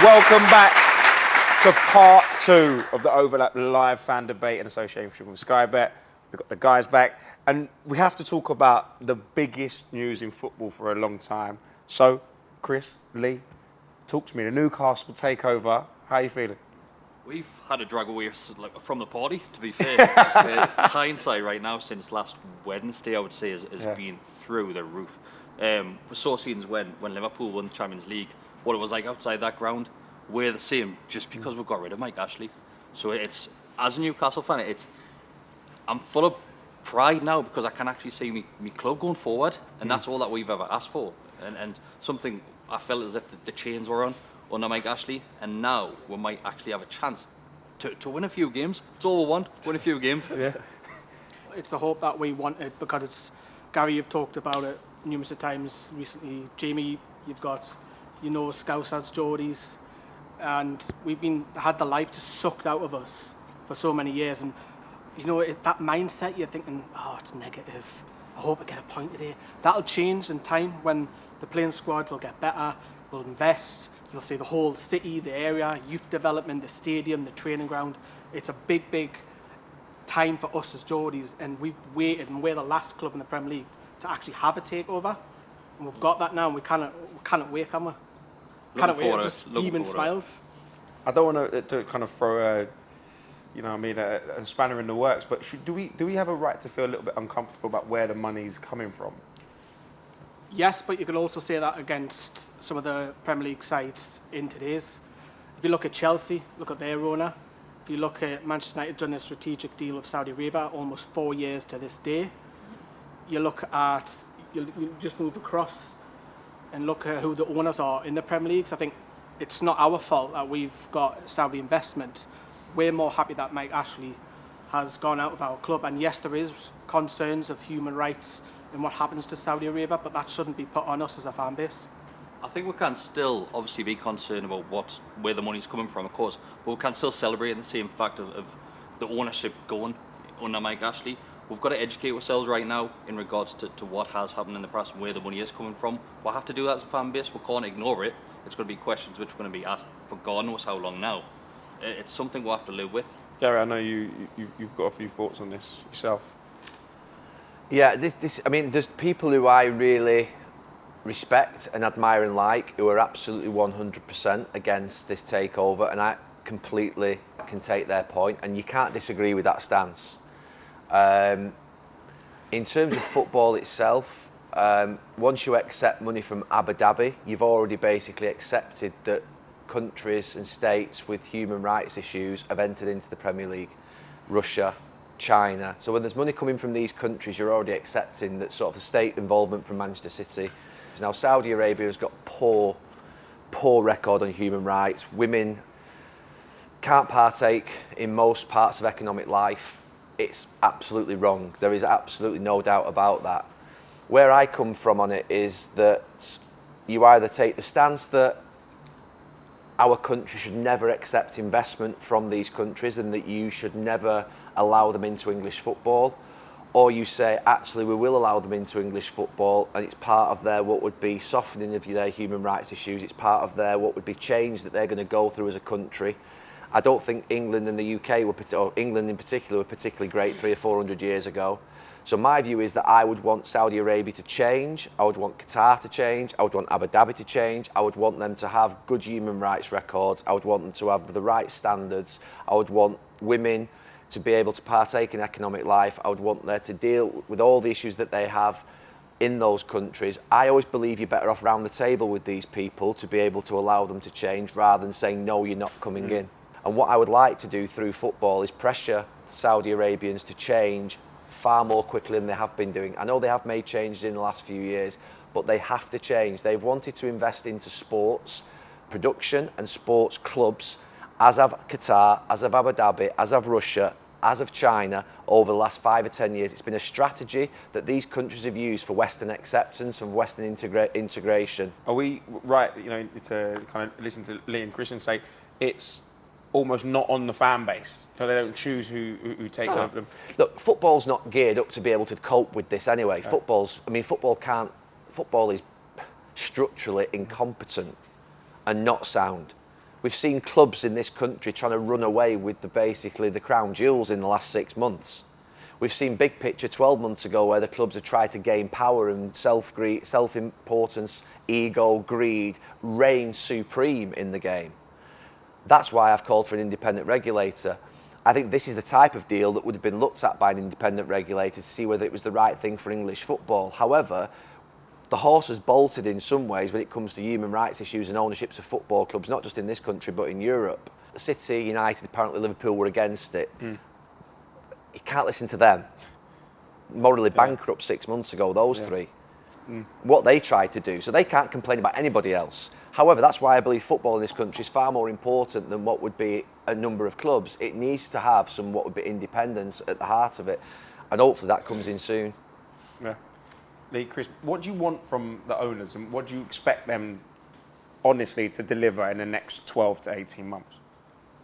Welcome back to part 2 of the Overlap live fan debate in association with Sky Bet. We've got the guys back, and we have to talk about the biggest news in football for a long time. So, Chris, Lee, talk to me. The Newcastle takeover. How are you feeling? We've had a drag away from the party, to be fair. Hindsight right now, since last Wednesday, I would say, has been through the roof. We saw scenes when Liverpool won the Champions League, what it was like outside that ground. We're the same, just because we've got rid of Mike Ashley. So it's, as a Newcastle fan, I'm full of pride now because I can actually see me club going forward, and that's all that we've ever asked for. And something I felt as if the chains were on under Mike Ashley, and now we might actually have a chance to win a few games. It's all we want, win a few games. Yeah. It's the hope that we wanted, because it's, Gary, you've talked about it numerous of times recently. Jamie, you've got, Scousers, Geordies, and we've had the life just sucked out of us for so many years. And, that mindset, you're thinking, oh, it's negative. I hope I get a point today. That'll change in time when the playing squad will get better, we'll invest, you'll see the whole city, the area, youth development, the stadium, the training ground. It's a big, big time for us as Geordies, and we've waited, and we're the last club in the Premier League to actually have a takeover. And we've got that now, and we cannot wait, can we? Cannot wait, just beaming smiles. I don't want to kind of throw a spanner in the works, but do we have a right to feel a little bit uncomfortable about where the money's coming from? Yes, but you could also say that against some of the Premier League sides in today's. If you look at Chelsea, look at their owner. If you look at Manchester United done a strategic deal with Saudi Arabia, almost 4 years to this day. You look at, you just move across and look at who the owners are in the Premier Leagues. I think it's not our fault that we've got Saudi investment. We're more happy that Mike Ashley has gone out of our club. And yes, there is concerns of human rights and what happens to Saudi Arabia, but that shouldn't be put on us as a fan base. I think we can still obviously be concerned about where the money's coming from, of course, but we can still celebrate the same fact of the ownership going under Mike Ashley. We've got to educate ourselves right now in regards to what has happened in the past and where the money is coming from. We'll have to do that as a fan base. We can't ignore it. It's going to be questions which are going to be asked for God knows how long now. It's something we'll have to live with. Gary, I know you've got a few thoughts on this yourself. Yeah, there's people who I really respect and admire and like who are absolutely 100% against this takeover, and I completely can take their point, and you can't disagree with that stance. In terms of football itself, once you accept money from Abu Dhabi, you've already basically accepted that countries and states with human rights issues have entered into the Premier League. Russia, China. So when there's money coming from these countries, you're already accepting that sort of the state involvement from Manchester City. Now Saudi Arabia has got poor record on human rights. Women can't partake in most parts of economic life. It's absolutely wrong. There is absolutely no doubt about that. Where I come from on it is that you either take the stance that our country should never accept investment from these countries and that you should never allow them into English football, or you say actually we will allow them into English football and it's part of their what would be softening of their human rights issues, it's part of their what would be change that they're going to go through as a country. I don't think England and the UK or England in particular were particularly great 300 or 400 years ago. So my view is that I would want Saudi Arabia to change, I would want Qatar to change, I would want Abu Dhabi to change, I would want them to have good human rights records, I would want them to have the right standards, I would want women to be able to partake in economic life, I would want them to deal with all the issues that they have in those countries. I always believe you're better off round the table with these people to be able to allow them to change rather than saying, no, you're not coming in. And what I would like to do through football is pressure Saudi Arabians to change far more quickly than they have been doing. I know they have made changes in the last few years, but they have to change. They've wanted to invest into sports production and sports clubs, as of Qatar, as of Abu Dhabi, as of Russia, as of China, over the last 5 or 10 years. It's been a strategy that these countries have used for Western acceptance and Western integration. Are we right, to kind of listen to Lee and Christian say it's almost not on the fan base, so they don't choose who takes over them? Look, football's not geared up to be able to cope with this anyway. Football is structurally incompetent and not sound. We've seen clubs in this country trying to run away with basically the crown jewels in the last 6 months. We've seen big picture 12 months ago where the clubs have tried to gain power and self-importance, ego, greed, reign supreme in the game. That's why I've called for an independent regulator. I think this is the type of deal that would have been looked at by an independent regulator to see whether it was the right thing for English football. However, the horse has bolted in some ways when it comes to human rights issues and ownerships of football clubs, not just in this country but in Europe. City, United, apparently Liverpool were against it. You can't listen to them. Morally bankrupt 6 months ago, those three. What they tried to do, so they can't complain about anybody else. However, that's why I believe football in this country is far more important than what would be a number of clubs. It needs to have some what would be independence at the heart of it, and hopefully that comes in soon. Yeah. Lee, Chris, what do you want from the owners, and what do you expect them, honestly, to deliver in the next 12 to 18 months?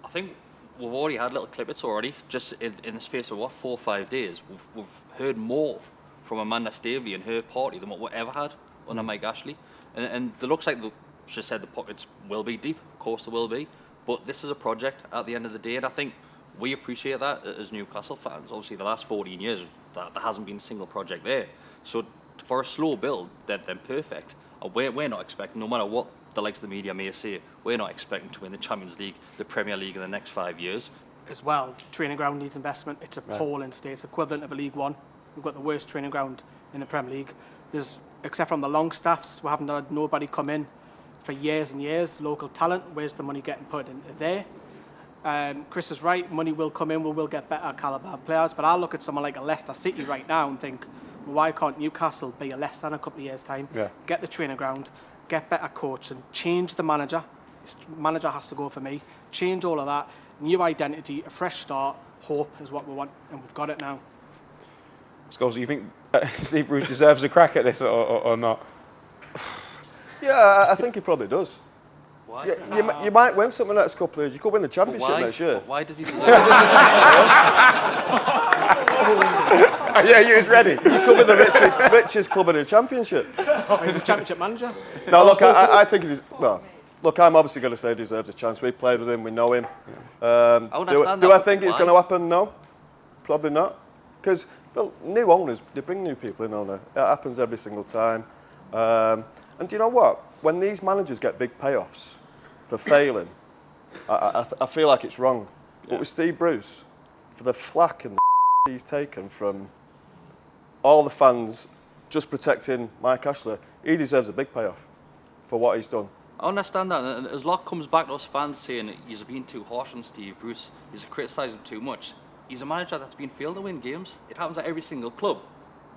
I think we've already had little clippets already, just in the space of, 4 or 5 days. We've heard more from Amanda Staveley and her party than what we ever had under Mike Ashley. And it looks like, she said, the pockets will be deep. Of course there will be. But this is a project at the end of the day, and I think we appreciate that as Newcastle fans. Obviously, the last 14 years, there hasn't been a single project there. So for a slow build, then perfect. We're not expecting, no matter what the likes of the media may say, we're not expecting to win the Champions League, the Premier League in the next 5 years. As well, training ground needs investment. It's appalling state. It's equivalent of a League One. We've got the worst training ground in the Premier League. There's, except from the long staffs, we haven't had nobody come in for years and years. Local talent, where's the money getting put into there? Chris is right, money will come in, we will get better calibre players, but I look at someone like a Leicester City right now and think, well, why can't Newcastle be a Leicester in a couple of years' time? Get the training ground, get better coaching, change the manager. Manager has to go for me. Change all of that. New identity, a fresh start, hope is what we want, and we've got it now. Scholes, do you think Steve Bruce deserves a crack at this or not? Yeah, I think he probably does. Why? Yeah, you might win something the next couple of years. You could win the championship next year. Why does he deserve it? Yeah, you was ready. You could be the richest club in the championship. He's a championship manager. No, look, I think it is. Well, look, I'm obviously going to say he deserves a chance. We played with him, we know him. Do I think it's going to happen? No, probably not. Because new owners, they bring new people in. It happens every single time. And do you know what? When these managers get big payoffs for failing, I feel like it's wrong. Yeah. But with Steve Bruce, for the flack and the he's taken from all the fans just protecting Mike Ashley, he deserves a big payoff for what he's done. I understand that, and as lot comes back to us fans saying he's being too harsh on Steve Bruce, he's criticising him too much. He's a manager that's been failed to win games. It happens at every single club,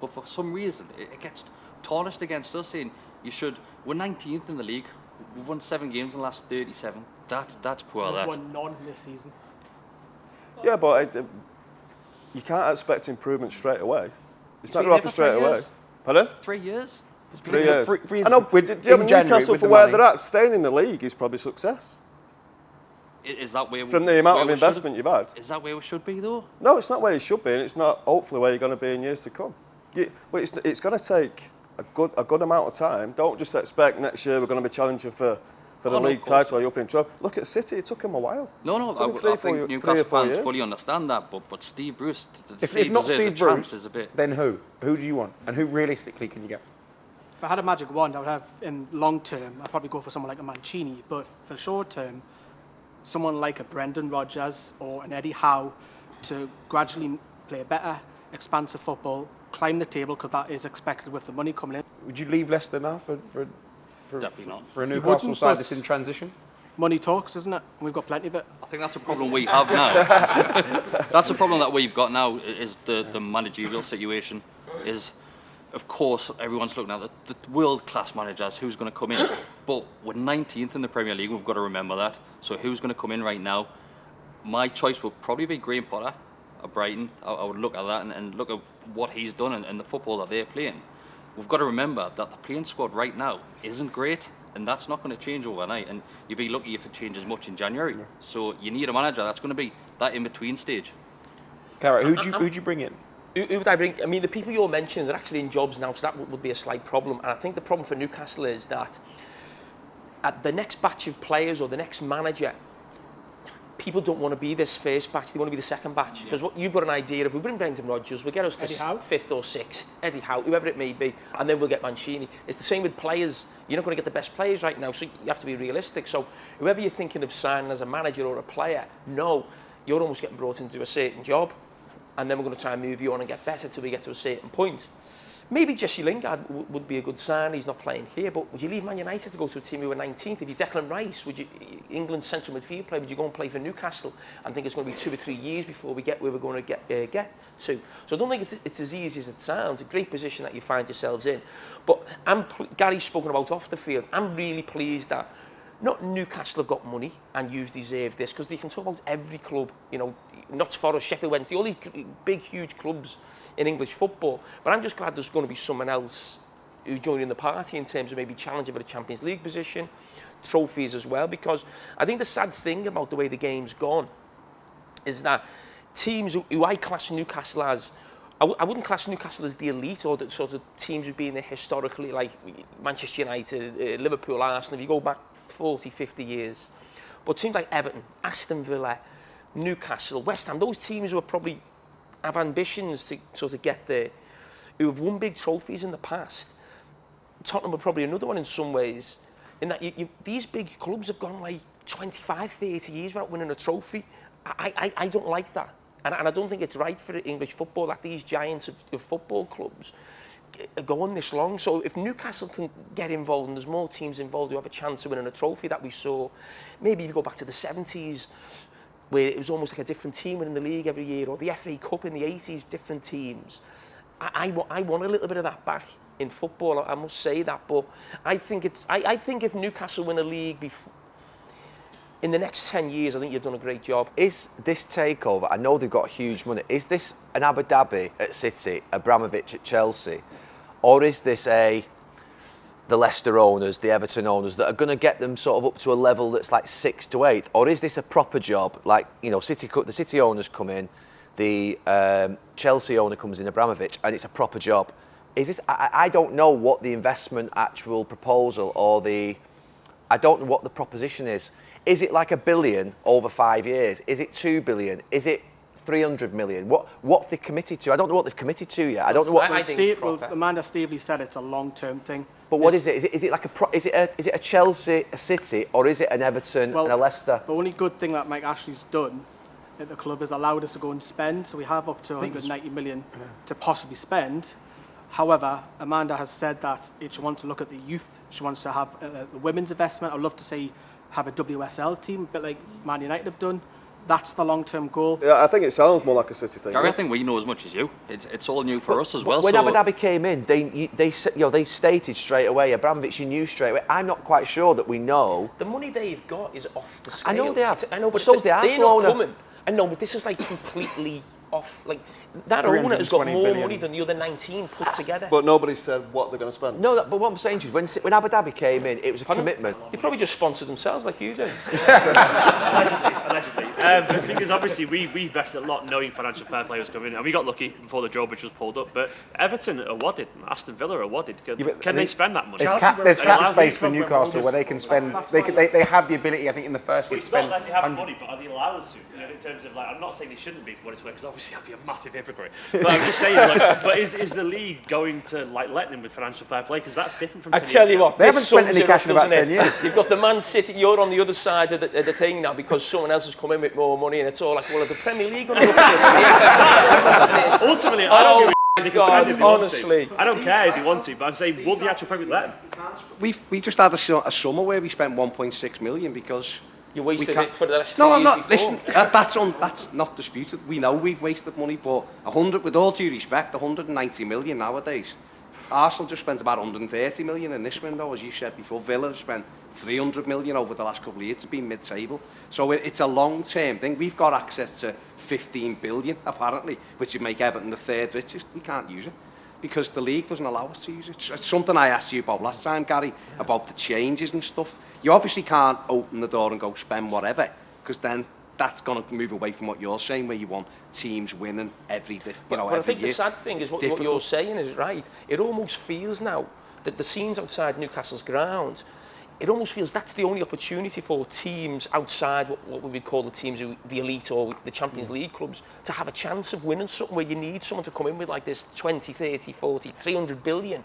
but for some reason it gets tarnished against us, saying we're 19th in the league. We've won 7 games in the last 37. That's poor. We've won none this season. Yeah, but you can't expect improvement straight away. It's not going to happen straight away. Pardon? 3 years. 3 years. I know. Newcastle, for where they're at, staying in the league is probably success. Is that where from the amount of investment you've had? Is that where we should be, though? No, it's not where you should be, and it's not hopefully where you're going to be in years to come. But it's going to take a good amount of time. Don't just expect next year we're going to be challenging for the league title or you're up in trouble. Look at City, it took him a while. No, I think Newcastle fans fully understand that, but Steve Bruce, if not Steve Bruce, is a bit. Then who? Who do you want? And who realistically can you get? If I had a magic wand, I would have, in long term, I'd probably go for someone like a Mancini, but for short term, someone like a Brendan Rodgers or an Eddie Howe to gradually play better, expansive football, climb the table, because that is expected with the money coming in. Would you leave Leicester now for Definitely not. For a Newcastle side that's in transition? Money talks, doesn't it? We've got plenty of it. I think that's a problem we have now. That's a problem that we've got now, is the managerial situation. Is, of course, everyone's looking at the world-class managers, who's going to come in. But we're 19th in the Premier League, we've got to remember that. So who's going to come in right now? My choice would probably be Graham Potter at Brighton. I would look at that and look at what he's done and the football that they're playing. We've got to remember that the playing squad right now isn't great, and that's not going to change overnight. And you'd be lucky if it changes much in January. Yeah. So you need a manager that's going to be that in-between stage. Carragher, who'd you bring in? Who would I bring? I mean, the people you're mentioning, they're actually in jobs now, so that would be a slight problem. And I think the problem for Newcastle is that at the next batch of players or the next manager, people don't want to be this first batch, they want to be the second batch. Because what you've got an idea of, we bring Brendan Rodgers, we'll get us to 5th or 6th, Eddie Howe, whoever it may be, and then we'll get Mancini. It's the same with players. You're not going to get the best players right now, so you have to be realistic. So whoever you're thinking of signing as a manager or a player, no, you're almost getting brought into a certain job, and then we're going to try and move you on and get better till we get to a certain point. Maybe Jesse Lingard would be a good sign. He's not playing here, but would you leave Man United to go to a team who were 19th? If you're Declan Rice, would you, England's central midfield player, would you go and play for Newcastle and think it's going to be 2 or 3 years before we get where we're going to get to? So I don't think it's as easy as it sounds. A great position that you find yourselves in. But Gary's spoken about off the field. I'm really pleased that not Newcastle have got money and you deserve this, because they can talk about every club, you know, Notts Forest, Sheffield Wednesday, all these big, huge clubs in English football. But I'm just glad there's going to be someone else who joined in the party in terms of maybe challenging for the Champions League position, trophies as well, because I think the sad thing about the way the game's gone is that teams who I class Newcastle as, I wouldn't class Newcastle as the elite or the sort of teams who've been there historically, like Manchester United, Liverpool, Arsenal, if you go back 40, 50 years. But teams like Everton, Aston Villa, Newcastle, West Ham, those teams who are probably have ambitions to sort of get there, who have won big trophies in the past. Tottenham are probably another one in some ways, in that these big clubs have gone like 25, 30 years without winning a trophy. I don't like that. And I don't think it's right for English football that these giants of football clubs go on this long. So if Newcastle can get involved and there's more teams involved who have a chance of winning a trophy that we saw, maybe if you go back to the 70s, where it was almost like a different team winning the league every year, or the FA Cup in the 80s, different teams. I want a little bit of that back in football, I must say that. But I think if Newcastle win a league in the next 10 years, I think you've done a great job. Is this takeover, I know they've got huge money, is this an Abu Dhabi at City, Abramovich at Chelsea, or is this the Leicester owners, the Everton owners that are going to get them sort of up to a level that's like 6th to 8th, or is this a proper job? Like, you know, the City owners come in, the Chelsea owner comes in, Abramovich, and it's a proper job. Is this? I don't know what the investment actual proposal or I don't know what the proposition is. Is it like $1 billion over 5 years? Is it 2 billion? Is it 300 million? What have they committed to? I don't know what they've committed to yet. I don't know what. Amanda Staveley said it's a long-term thing. But what is it? Is it like is it a Chelsea, a City, or is it an Everton and a Leicester? The only good thing that Mike Ashley's done at the club is allowed us to go and spend. So we have up to 190 million to possibly spend. However, Amanda has said that she wants to look at the youth. She wants to have the women's investment. I'd love to see have a WSL team, a bit like Man United have done. That's the long-term goal. Yeah, I think it sounds more like a City thing. Gary, I think we know as much as you. It's all new for us as well. When Abu Dhabi came in, they stated straight away, Abramovich, you knew straight away. I'm not quite sure that we know. The money they've got is off the scale. I know they have. I know, but so's the Arsenal owner. Coming. I know, but this is like completely off. Like that owner has got more money than the other 19 put together. But nobody said what they're going to spend. No, but what I'm saying to you is when Abu Dhabi came in, it was a commitment. They probably just sponsored themselves like you do. Allegedly. The thing is, obviously, we invested a lot knowing financial fair play was coming, and we got lucky before the drawbridge was pulled up. But Everton are awarded, Aston Villa are awarded. Can they spend that money? There's cap space for Newcastle where they can spend. They have the ability, I think, in the first year to spend. It's not like they have money, but are they allowed to? You know, in terms of like, I'm not saying they shouldn't be for what it's worth, because obviously I'd be a massive hypocrite. But I'm just saying, like, but is the league going to like let them with financial fair play? Because that's different from. I tell you what, they haven't spent any cash in about 10 years. You've got the Man City. You're on the other side of the thing now because someone else has come in with more money, and it's all like, well, the Premier League going to look at this? Ultimately, I don't give a they can spend if they honestly. want to. I don't care if they want to, but I'm saying, will the actual Premier League let them? We just had a summer where we spent 1.6 million because you wasted it for the rest. No, I'm not. Listen, that's not disputed. We know we've wasted money, but 100, with all due respect, 190 million nowadays. Arsenal just spent about 130 million in this window, as you said before. Villa have spent 300 million over the last couple of years to be mid-table. So it's a long-term thing. We've got access to 15 billion, apparently, which would make Everton the 3rd richest. We can't use it because the league doesn't allow us to use it. It's something I asked you about last time, Gary, about the changes and stuff. You obviously can't open the door and go spend whatever, because then that's going to move away from what you're saying, where you want teams winning every year. But I think the sad thing is what you're saying is right. It almost feels now that the scenes outside Newcastle's ground, it almost feels that's the only opportunity for teams outside what we would call the teams, the elite or the Champions League clubs, to have a chance of winning something where you need someone to come in with like this 20, 30, 40, 300 billion.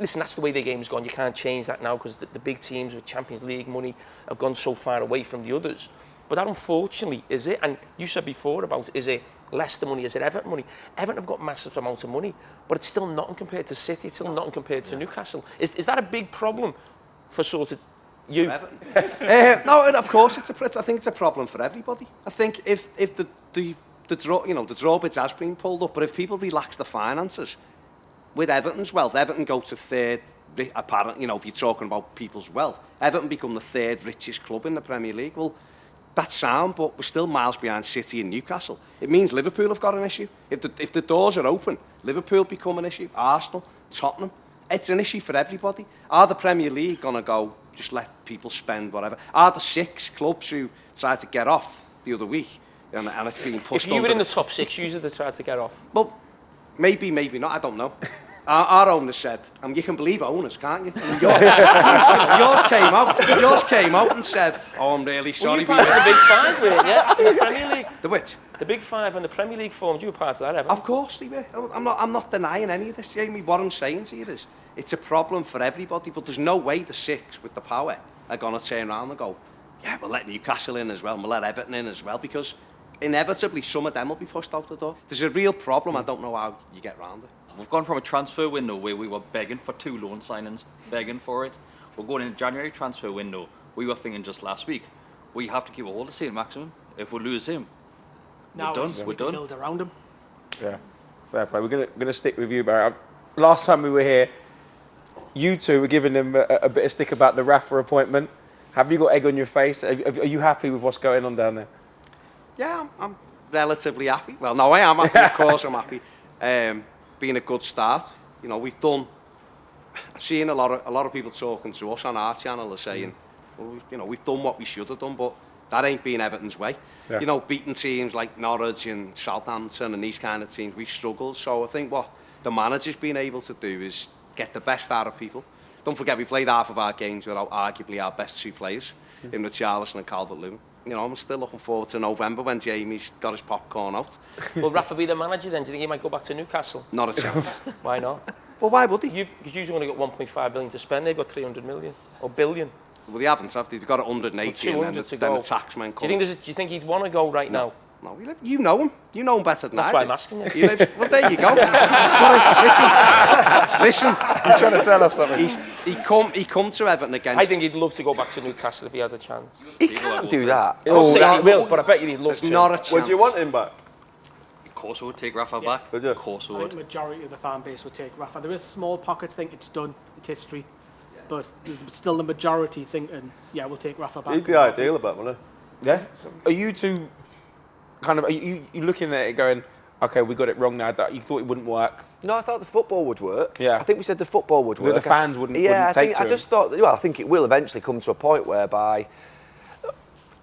Listen, that's the way the game's gone. You can't change that now because the big teams with Champions League money have gone so far away from the others. But that, unfortunately, is it. And you said before about, is it Leicester money, is it Everton money? Everton have got massive amount of money, but it's still nothing compared to City, it's still nothing compared to Newcastle. Is that a big problem for sort of you? Everton. No, and of course, I think it's a problem for everybody. I think if the drawbridge has been pulled up, but if people relax the finances, with Everton's wealth, Everton go to third, apparently, if you're talking about people's wealth, Everton become the third richest club in the Premier League. Well, that's sound, but we're still miles behind City and Newcastle. It means Liverpool have got an issue. If the doors are open, Liverpool become an issue, Arsenal, Tottenham. It's an issue for everybody. Are the Premier League going to go, just let people spend whatever? Are the 6 clubs who tried to get off the other week, and it's being pushed If you were in the top 6, you would have tried to get off. Well, maybe not, I don't know. Our owner said, you can believe owners, can't you? Yours came out and said, I'm really sorry. Well, you part of the Big Five, weren't you? In the Premier League. The which? The Big Five and the Premier League formed. You were part of that, Everton. Of course they were. I'm not denying any of this, Jamie. What I'm saying to you is, it's a problem for everybody, but there's no way the 6 with the power are going to turn around and go, yeah, we'll let Newcastle in as well, we'll let Everton in as well, because inevitably some of them will be pushed out the door. There's a real problem. I don't know how you get around it. We've gone from a transfer window where we were begging for 2 loan signings, begging for it. We're going in January transfer window. We were thinking just last week, we have to keep a hold of St. Maximin. If we lose him, we're done. We can build around him. Yeah, fair play. We're gonna stick with you, Barry. Last time we were here, you two were giving him a bit of stick about the Rafa appointment. Have you got egg on your face? Are you happy with what's going on down there? Yeah, I'm relatively happy. Well, no, I am happy. Of course, I'm happy. Been a good start. We've done. I've seen a lot of people talking to us on our channel are saying, well, we've done what we should have done, but that ain't been Everton's way. Yeah. Beating teams like Norwich and Southampton and these kind of teams, we've struggled. So I think what the manager's been able to do is get the best out of people. Don't forget, we played half of our games without arguably our best 2 players in Richarlison and Calvert-Lewin. I'm still looking forward to November when Jamie's got his popcorn out. Will Rafa be the manager then? Do you think he might go back to Newcastle? Not a chance. Why not? Well, why would he? Because you've only got 1.5 billion to spend. They've got 300 million or billion. Well, they haven't. They've got 180, and then the taxman comes. Do you think he'd want to go right now? No, you know him. You know him better than That's I why do. I'm asking you. Well, there you go. Listen. He's trying to tell us something. He come to Everton against. I think he'd love to go back to Newcastle if he had a chance. He can't do that. I'll say he will, but I bet you he'd love to. Not a chance. Would you want him back? Of course we would take Rafa back. Would you? Of course we I would. think the majority of the fan base would take Rafa. There is a small pocket think it's done, it's history. But there's still the majority thinking, yeah, we'll take Rafa back. He'd be ideal about, wouldn't he? Yeah. Are you two are you looking at it going, okay, we got it wrong now, you thought it wouldn't work? No, I thought the football would work. Yeah. I think we said the football would work. The fans wouldn't take to I just thought, I think it will eventually come to a point whereby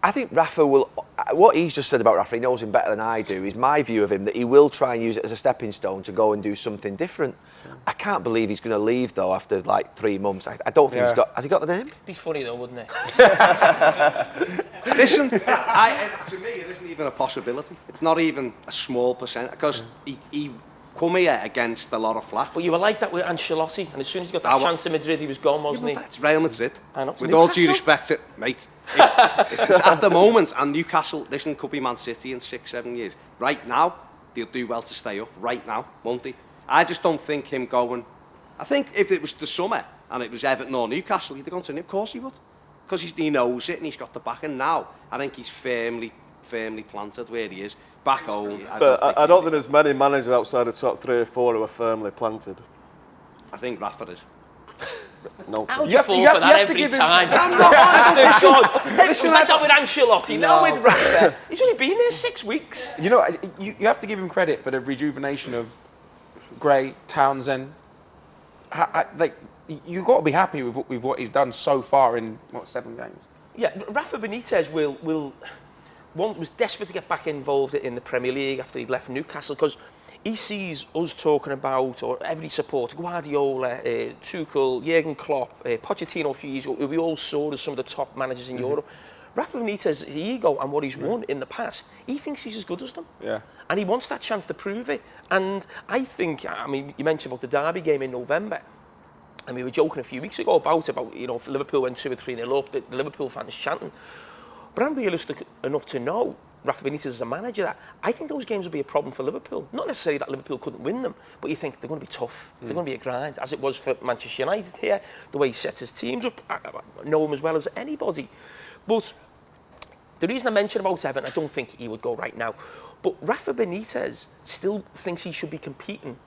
I think Rafa will, what he's just said about Rafa, he knows him better than I do, is my view of him, that he will try and use it as a stepping stone to go and do something different. I can't believe he's going to leave, though, after like 3 months. I don't think has he got the name? Be funny, though, wouldn't it? Listen, to me, it isn't even a possibility. It's not even a small percent, because he come here against a lot of flack. But you were like that with Ancelotti, and as soon as he got that chance to Madrid, he was gone, wasn't he? That's Real Madrid. I know. With all due respect, mate, it's at the moment, and Newcastle, listen, could be Man City in 6-7 years. Right now, they'll do well to stay up. Right now, won't they? I just don't think him going. I think if it was the summer and it was Everton or Newcastle, he'd have gone to Newcastle. Of course he would, because he knows it and he's got the back. And now, I think he's firmly planted where he is, back home. But I don't think there's many managers outside the top 3 or 4 who are firmly planted. I think Rafa is. No. How'd you fall for that every time? I'm not honest to God. It was like that with Ancelotti, now with Rafa. He's only been there 6 weeks. You know, you have to give him credit for the rejuvenation of Gray, Townsend. You've got to be happy with what he's done so far in, 7 games? Yeah, Rafa Benitez will was desperate to get back involved in the Premier League after he'd left Newcastle, because he sees us talking about, or every supporter, Guardiola, Tuchel, Jurgen Klopp, Pochettino a few years ago, who we all saw as some of the top managers in Europe. Rafa Benitez, his ego and what he's won in the past, he thinks he's as good as them. Yeah. And he wants that chance to prove it. And I think, I mean, you mentioned about the Derby game in November, and we were joking a few weeks ago about you know, if Liverpool went 2 or 3-0 up, the Liverpool fans chanting. But I'm realistic enough to know, Rafa Benitez as a manager, that I think those games will be a problem for Liverpool. Not necessarily that Liverpool couldn't win them, but you think they're going to be tough. They're going to be a grind, as it was for Manchester United here, the way he sets his teams up. I know him as well as anybody. But the reason I mention about Everton, I don't think he would go right now. But Rafa Benitez still thinks he should be competing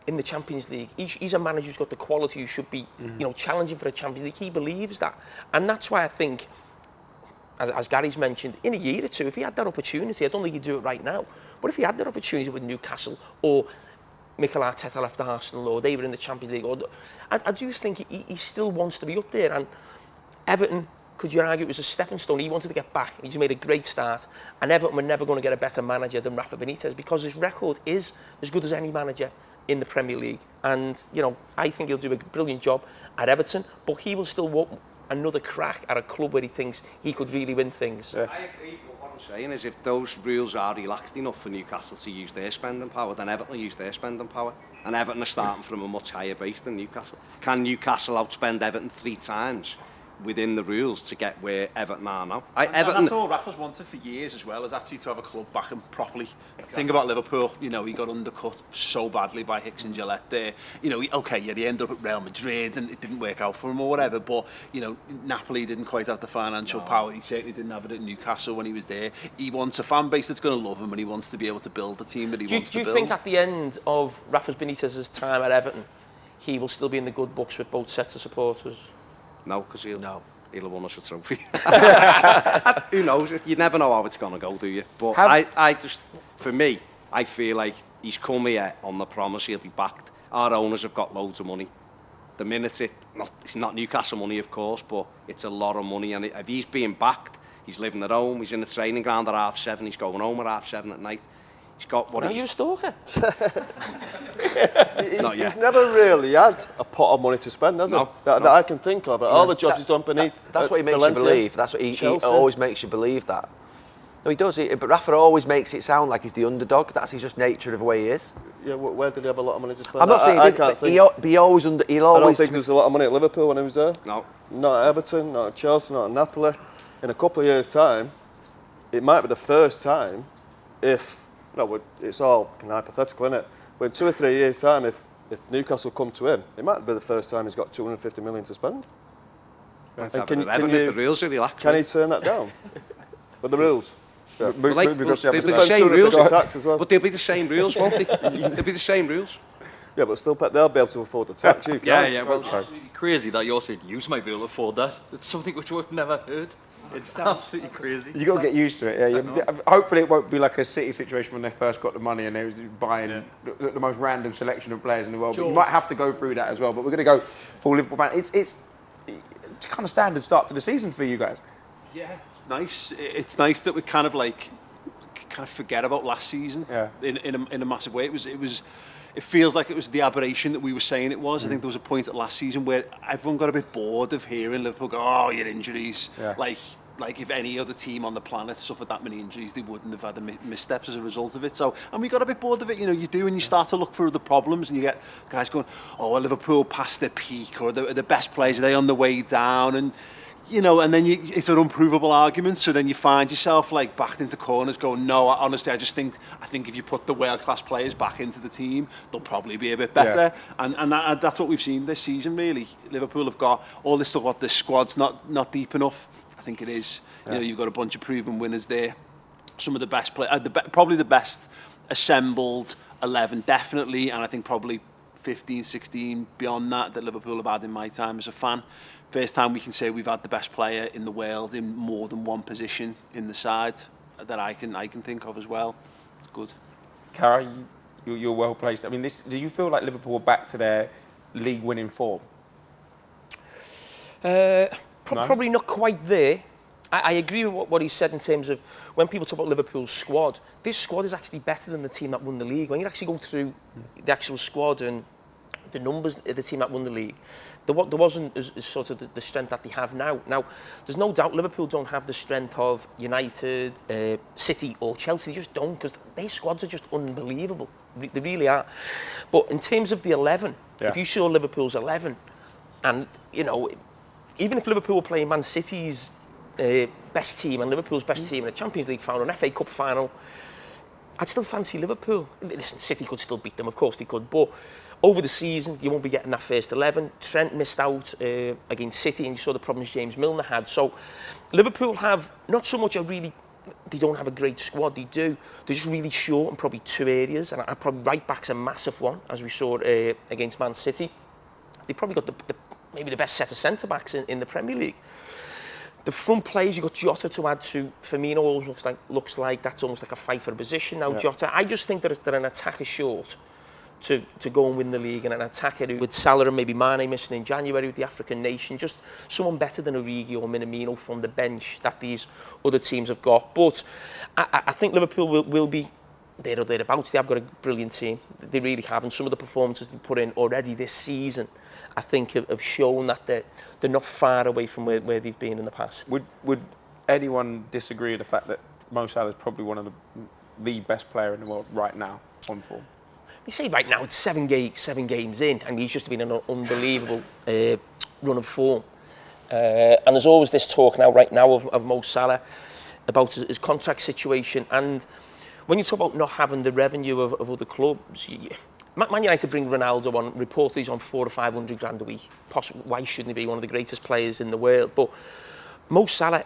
in the Champions League. He's a manager who's got the quality, who should be, you know, challenging for the Champions League. He believes that. And that's why I think, as Gary's mentioned, in a year or two, if he had that opportunity, I don't think he'd do it right now, but if he had that opportunity with Newcastle, or Mikel Arteta left Arsenal, or they were in the Champions League, I do think he still wants to be up there. And Everton, could you argue it was a stepping stone? He wanted to get back. He's made a great start. And Everton were never going to get a better manager than Rafa Benitez, because his record is as good as any manager in the Premier League. And, you know, I think he'll do a brilliant job at Everton, but he will still want another crack at a club where he thinks he could really win things. Yeah. I agree, but what I'm saying is, if those rules are relaxed enough for Newcastle to use their spending power, then Everton will use their spending power. And Everton are starting from a much higher base than Newcastle. Can Newcastle outspend Everton 3 times within the rules to get where Everton are now? And that's all Rafa's wanted for years as well, is actually to have a club back him properly. Exactly. Think about Liverpool, you know, he got undercut so badly by Hicks and Gillette there. You know, he ended up at Real Madrid and it didn't work out for him or whatever, but, you know, Napoli didn't quite have the financial power. He certainly didn't have it at Newcastle when he was there. He wants a fan base that's going to love him, and he wants to be able to build the team that he wants to build. Do you think at the end of Rafa Benitez's time at Everton, he will still be in the good books with both sets of supporters? No, because he'll have won us a trophy. Who knows? You never know how it's going to go, do you? But I just, for me, I feel like he's come here on the promise he'll be backed. Our owners have got loads of money. The minute it's not Newcastle money, of course, but it's a lot of money. And if he's being backed, he's living at home, he's in the training ground at 7:30, he's going home at 7:30 at night. He's got what? Are you a stalker? He's never really had a pot of money to spend, has he? That I can think of. All the jobs he's done beneath. That's what he makes you believe. That's what he always makes you believe that. No, he does. But Rafa always makes it sound like he's the underdog. That's his just nature of the way he is. Yeah, where did he have a lot of money to spend? I'm not saying I can't think. He'll always. I don't think there was a lot of money at Liverpool when he was there. No. Not at Everton, not at Chelsea, not at Napoli. In a couple of years' time, it might be the first time it's all kind of hypothetical, isn't it? But in 2 or 3 years' time, if Newcastle come to him, it might be the first time he's got 250 million to spend. And the rules are relaxed. Can he turn that down? With the rules? Yeah. They'll be the same rules. But they'll be the same rules, won't they? They'll be the same rules. Yeah, but still, they'll be able to afford the tax. Well, it's absolutely crazy that you're saying you might be able to afford that. It's something which we've never heard. It's absolutely crazy. You've got to get used to it. Yeah. Hopefully, it won't be like a City situation when they first got the money and they was buying the most random selection of players in the world. But you might have to go through that as well. But we're going to go for Liverpool fan. It's kind of standard start to the season for you guys. Yeah, it's nice. It's nice that we kind of forget about last season in a massive way. It feels like it was the aberration that we were saying it was. I think there was a point at last season where everyone got a bit bored of hearing Liverpool go, "Oh, your injuries." Yeah. Like if any other team on the planet suffered that many injuries, they wouldn't have had the missteps as a result of it. So, and we got a bit bored of it. You know, you do, and you start to look for the problems, and you get guys going, "Oh, are Liverpool past their peak, or the best players, are they on the way down?" And you know, and then it's an unprovable argument. So then you find yourself like backed into corners, going, "No, honestly, I think if you put the world-class players back into the team, they'll probably be a bit better." Yeah. And that's what we've seen this season. Really, Liverpool have got all this stuff about the squad's not deep enough. I think it is. Yeah. You know, you've got a bunch of proven winners there. Some of the best players, probably the best assembled 11, definitely, and I think probably 15, 16 beyond that Liverpool have had in my time as a fan. First time we can say we've had the best player in the world in more than one position in the side that I can think of as well. It's good. Cara, you're well placed. I mean, do you feel like Liverpool are back to their league-winning form? Probably not quite there. I agree with what he said in terms of when people talk about Liverpool's squad, this squad is actually better than the team that won the league. When you actually go through the actual squad and the numbers of the team that won the league, there wasn't as sort of the strength that they have now. Now, there's no doubt Liverpool don't have the strength of United, City or Chelsea. They just don't, because their squads are just unbelievable. They really are. But in terms of the 11, if you saw Liverpool's 11, and, you know, even if Liverpool were playing Man City's best team and Liverpool's best team in a Champions League final, an FA Cup final, I'd still fancy Liverpool. Listen, City could still beat them, of course they could, but over the season, you won't be getting that first 11. Trent missed out against City, and you saw the problems James Milner had. So Liverpool have not so much they don't have a great squad, they do. They're just really short in probably two areas, and probably right back's a massive one, as we saw against Man City. They've probably got maybe the best set of centre-backs in the Premier League. The front players, you've got Jota to add to Firmino, always looks like that's almost like a fight for a position now, Jota. I just think that an attacker short to go and win the league, and an attacker who, with Salah and maybe Mane missing in January with the African nation, just someone better than Origi or Minamino from the bench that these other teams have got. But I think Liverpool will be there or thereabouts. They have got a brilliant team. They really have, and some of the performances they put in already this season, I think, have shown that they're not far away from where they've been in the past. Would anyone disagree with the fact that Mo Salah is probably one of the best player in the world right now on form? You say right now it's seven games in, and he's just been an unbelievable run of form. And there's always this talk right now of Mo Salah about his contract situation. And when you talk about not having the revenue of other clubs, Man United bring Ronaldo on, reportedly he's on 400 or 500 grand a week. Why shouldn't he be one of the greatest players in the world? But Mo Salah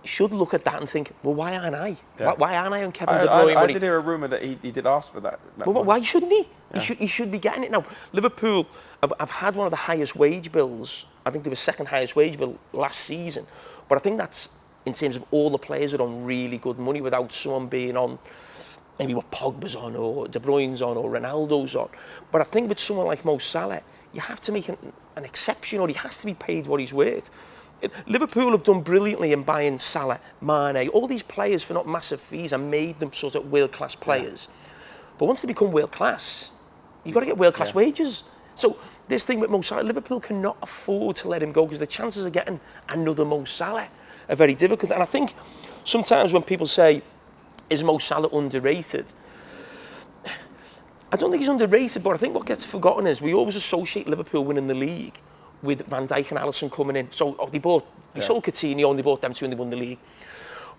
should look at that and think, well, why aren't I? Yeah. Why aren't I on Kevin De Bruyne? I did hear a rumour that he did ask for that. Well, why shouldn't he? Yeah. He should be getting it now. Liverpool have had one of the highest wage bills. I think they were second highest wage bill last season. But I think that's in terms of all the players are on really good money without someone being on maybe what Pogba's on or De Bruyne's on or Ronaldo's on. But I think with someone like Mo Salah, you have to make an exception, or he has to be paid what he's worth. Liverpool have done brilliantly in buying Salah, Mane, all these players for not massive fees and made them sort of world-class players. But once they become world-class, you've got to get world-class wages. So this thing with Mo Salah, Liverpool cannot afford to let him go because the chances of getting another Mo Salah are very difficult. And I think sometimes when people say, is Mo Salah underrated? I don't think he's underrated, but I think what gets forgotten is we always associate Liverpool winning the league with Van Dijk and Alisson coming in. So they sold Coutinho and they bought them two and they won the league.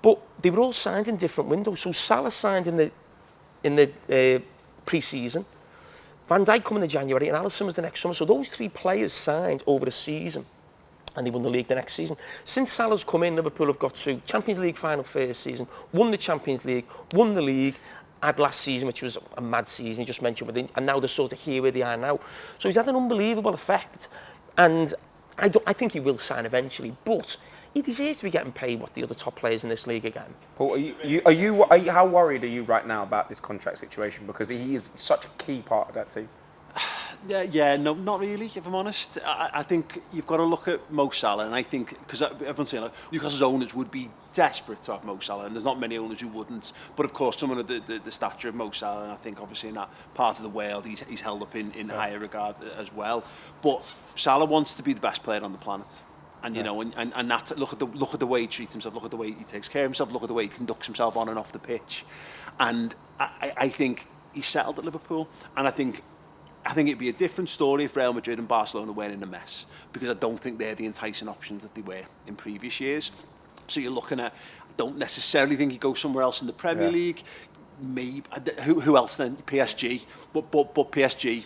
But they were all signed in different windows. So Salah signed in the pre-season, Van Dijk coming in January, and Alisson was the next summer. So those three players signed over the season and they won the league the next season. Since Salah's come in, Liverpool have got to Champions League final first season, won the Champions League, won the league, had last season, which was a mad season, you just mentioned, and now they're sort of here where they are now. So he's had an unbelievable effect. And I think he will sign eventually, but he deserves to be getting paid what the other top players in this league are getting. Paul, how worried are you right now about this contract situation? Because he is such a key part of that team. No, not really, if I'm honest. I think you've got to look at Mo Salah, and I think, because everyone's saying Newcastle's owners would be desperate to have Mo Salah, and there's not many owners who wouldn't. But of course, someone of the stature of Mo Salah, and I think obviously in that part of the world, he's held up in higher regard as well. But Salah wants to be the best player on the planet. And you know, and that's, look at the way he treats himself, look at the way he takes care of himself, look at the way he conducts himself on and off the pitch. And I think he's settled at Liverpool, and I think it'd be a different story if Real Madrid and Barcelona weren't in a mess, because I don't think they're the enticing options that they were in previous years. So you're looking at, I don't necessarily think he goes somewhere else in the Premier League. Maybe who else then? PSG, but PSG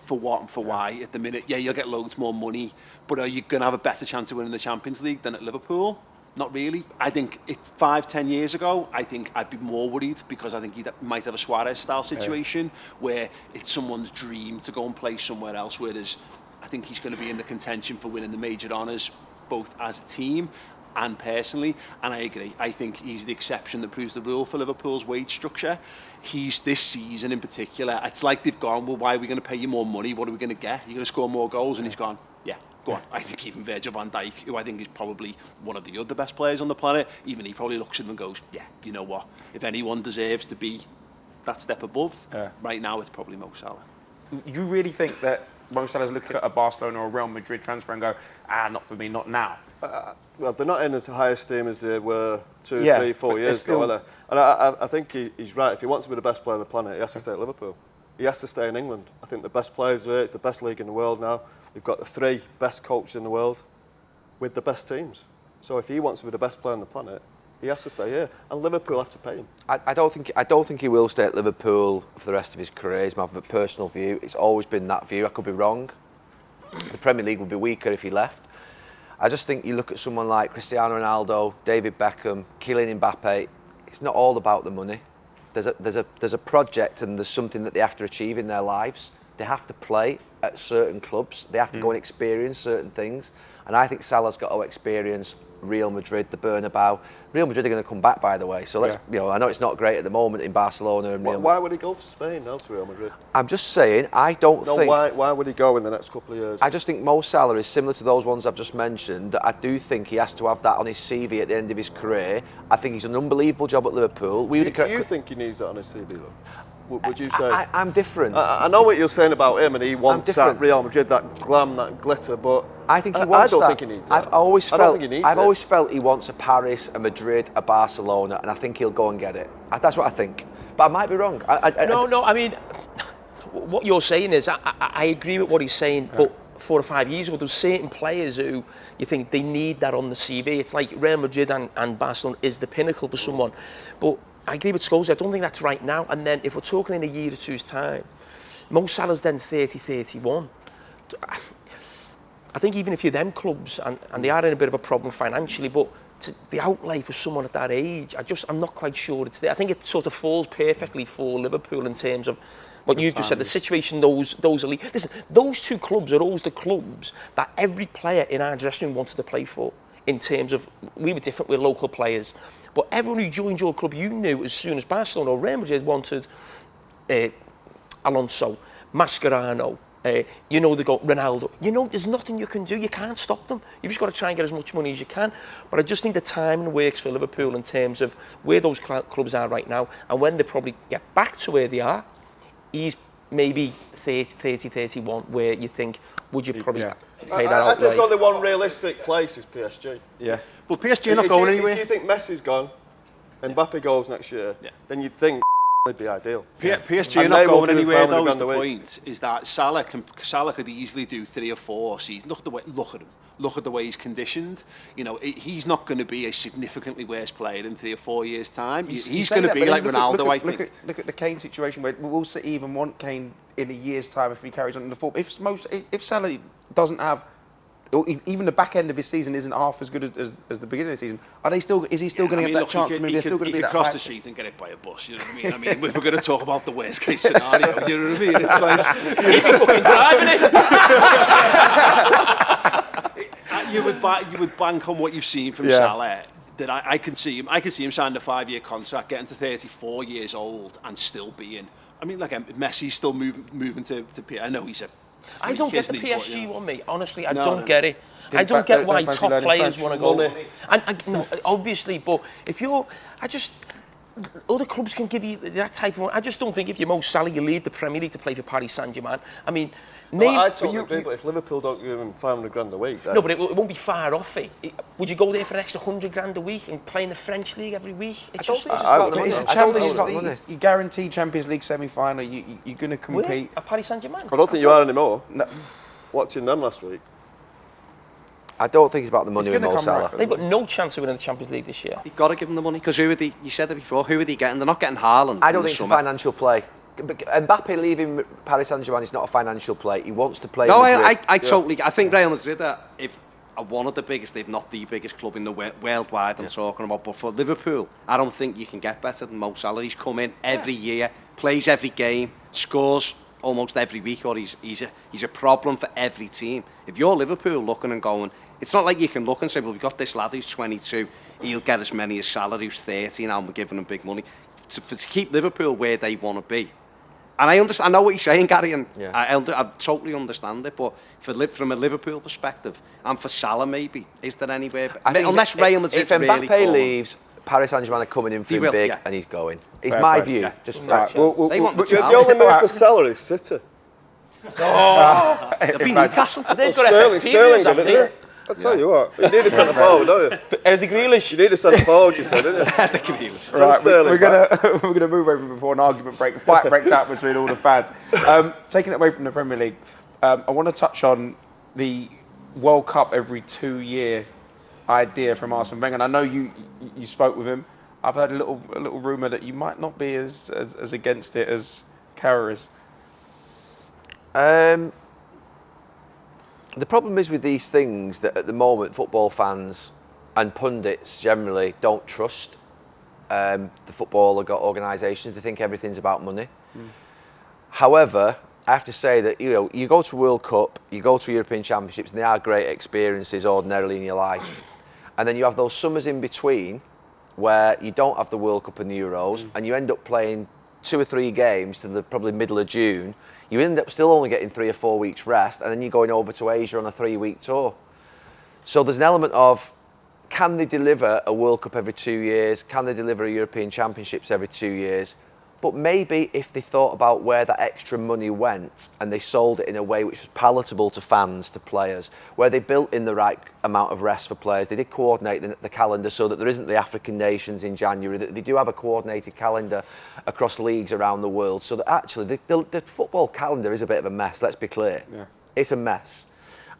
for what and for why at the minute? Yeah, you'll get loads more money, but are you going to have a better chance of winning the Champions League than at Liverpool? Not really. I think 5-10 years ago, I think I'd be more worried, because I think he might have a Suarez-style situation where it's someone's dream to go and play somewhere else, whereas I think he's going to be in the contention for winning the major honours, both as a team and personally. And I agree. I think he's the exception that proves the rule for Liverpool's wage structure. He's, this season in particular, it's like they've gone, well, why are we going to pay you more money? What are we going to get? You're going to score more goals? And he's gone, yeah, Go on. I think even Virgil van Dijk, who I think is probably one of the other best players on the planet, even he probably looks at him and goes, yeah, you know what? If anyone deserves to be that step above, right now it's probably Mo Salah. You really think that Mo Salah's looking at a Barcelona or a Real Madrid transfer and go, not for me, not now? Well, they're not in as high esteem as they were 2, 3, 4 years ago, are they? And I think he's right. If he wants to be the best player on the planet, he has to stay at Liverpool. He has to stay in England. I think the best players are here. It's the best league in the world now. We've got the 3 best coaches in the world with the best teams. So if he wants to be the best player on the planet, he has to stay here. And Liverpool have to pay him. I don't think he will stay at Liverpool for the rest of his career. It's my personal view. It's always been that view. I could be wrong. The Premier League would be weaker if he left. I just think you look at someone like Cristiano Ronaldo, David Beckham, Kylian Mbappe. It's not all about the money. There's a project and there's something that they have to achieve in their lives. They have to play at certain clubs. They have to go and experience certain things. And I think Salah's got to experience Real Madrid, the Bernabeu. Real Madrid are going to come back, by the way. So let's, I know it's not great at the moment in Barcelona and Real Madrid. Why would he go to Spain now to Real Madrid? I'm just saying, I don't think. Why would he go in the next couple of years? I just think Mo Salah is similar to those ones I've just mentioned. That I do think he has to have that on his CV at the end of his career. I think he's an unbelievable job at Liverpool. Do you think he needs that on his CV, though? Would you say? I'm different. I know what you're saying about him, and he wants that Real Madrid, that glam, that glitter, but I think he wants I don't that. think he needs that. I've always I've felt he wants a Paris, a Madrid, a Barcelona, and I think he'll go and get it. That's what I think. But I might be wrong. No, I mean, what you're saying is, I agree with what he's saying, but 4 or 5 years ago, there's certain players who you think they need that on the CV. It's like Real Madrid and Barcelona is the pinnacle for someone. But I agree with Scholes. I don't think that's right now. And then if we're talking in a year or two's time, Mo Salah's then 30, 31. I think even if you're them clubs, and they are in a bit of a problem financially, but the outlay for someone at that age, I'm not quite sure it's there. I think it sort of falls perfectly for Liverpool in terms of what you've just said, the situation those elite. Listen, those 2 clubs are always the clubs that every player in our dressing room wanted to play for. In terms of, we were different, we're local players. But everyone who joined your club, you knew as soon as Barcelona or Real Madrid wanted Alonso, Mascherano, they got Ronaldo. There's nothing you can do. You can't stop them. You've just got to try and get as much money as you can. But I just think the timing works for Liverpool in terms of where those clubs are right now. And when they probably get back to where they are, he's maybe 30, 31, where you think, would you probably pay that I think outlay? only one realistic place is PSG. Yeah. Well, PSG are not going anywhere. If you think Messi's gone, and Mbappe goes next year, then you'd think it'd be ideal. PSG are not going anywhere, though, is the point. Is that Salah could easily do 3 or 4 seasons. Look at him. Look at the way he's conditioned. He's not going to be a significantly worse player in 3 or 4 years' time. He's going to be like Ronaldo, I think. Look at the Kane situation, where will City even want Kane in a year's time if he carries on in the form? If Salah doesn't have, or even the back end of his season isn't half as good as the beginning of the season, is he still going to get that chance? He could cross the sheet and get it by a bus, you know what I mean? If we're going to talk about the worst case scenario, you know what I mean? It's like... He's fucking driving it! You would bank on what you've seen from Salah. That I can see him signing a 5-year contract, getting to 34 years old and still being... I mean, like Messi's still moving to PSG. I know he's a... I don't get the PSG one, mate. Honestly, I don't get it. I don't get why top players want to go. And obviously, but if you're... Other clubs can give you that type of... I just don't think if you're Mo Salah, you leave the Premier League to play for Paris Saint-Germain. I mean... I totally agree, but if Liverpool don't give him 500 grand a week... Then... No, but it won't be far off it. Would you go there for an extra 100 grand a week and play in the French League every week? It's just about the money. It's a Champions League. You guarantee Champions League semi-final. You're going to compete. At Paris Saint-Germain? I don't think you are anymore. No. Watching them last week. I don't think it's about the money with Mo Salah. They've got no chance of winning the Champions League this year. You've got to give them the money, because you said it before, who are they getting? They're not getting Haaland. I don't think it's a financial play. Mbappe leaving Paris Saint-Germain is not a financial play. He wants to play. No, I totally. I think Real Madrid are one of the biggest, if not the biggest club in the worldwide. I'm talking about. But for Liverpool, I don't think you can get better than Mo Salah. He's come in every year, plays every game, scores almost every week, or he's a problem for every team. If you're Liverpool looking and going, it's not like you can look and say, well, we've got this lad who's 22, he'll get as many as Salah who's 30 now, and we're giving him big money. To keep Liverpool where they want to be, And I know what you're saying, Gary, and I totally understand it. But from a Liverpool perspective, and for Salah maybe, is there anywhere? Unless Real Madrid if really Mbappe leaves, Paris Saint-Germain are coming in for him big, and he's going. It's my view. Yeah. Just the only move for Salah is City. They'll be Newcastle. They've Sterling got did, didn't they? I'll tell you what, you need a centre forward, don't you? Eddie Grealish. You need a centre forward, you said, didn't you? Eddie Grealish. Right, we're gonna move over before an argument break. A fight breaks out between all the fans. Taking it away from the Premier League, I want to touch on the World Cup every 2-year idea from Arsene Wenger. And I know you spoke with him. I've heard a little rumour that you might not be as against it as Carragher is. The problem is with these things that at the moment football fans and pundits generally don't trust the football organisations. They think everything's about money. However, I have to say that you go to a World Cup, you go to European Championships, and they are great experiences ordinarily in your life. And then you have those summers in between where you don't have the World Cup and the Euros, and you end up playing 2 or 3 games to the probably middle of June. You end up still only getting 3 or 4 weeks rest, and then you're going over to Asia on a 3-week tour. So there's an element of, can they deliver a World Cup every 2 years? Can they deliver a European Championships every 2 years? But maybe if they thought about where that extra money went and they sold it in a way which was palatable to fans, to players, where they built in the right amount of rest for players, they did coordinate the calendar so that there isn't the African nations in January, that they do have a coordinated calendar across leagues around the world, so that actually the football calendar is a bit of a mess, let's be clear. Yeah. It's a mess.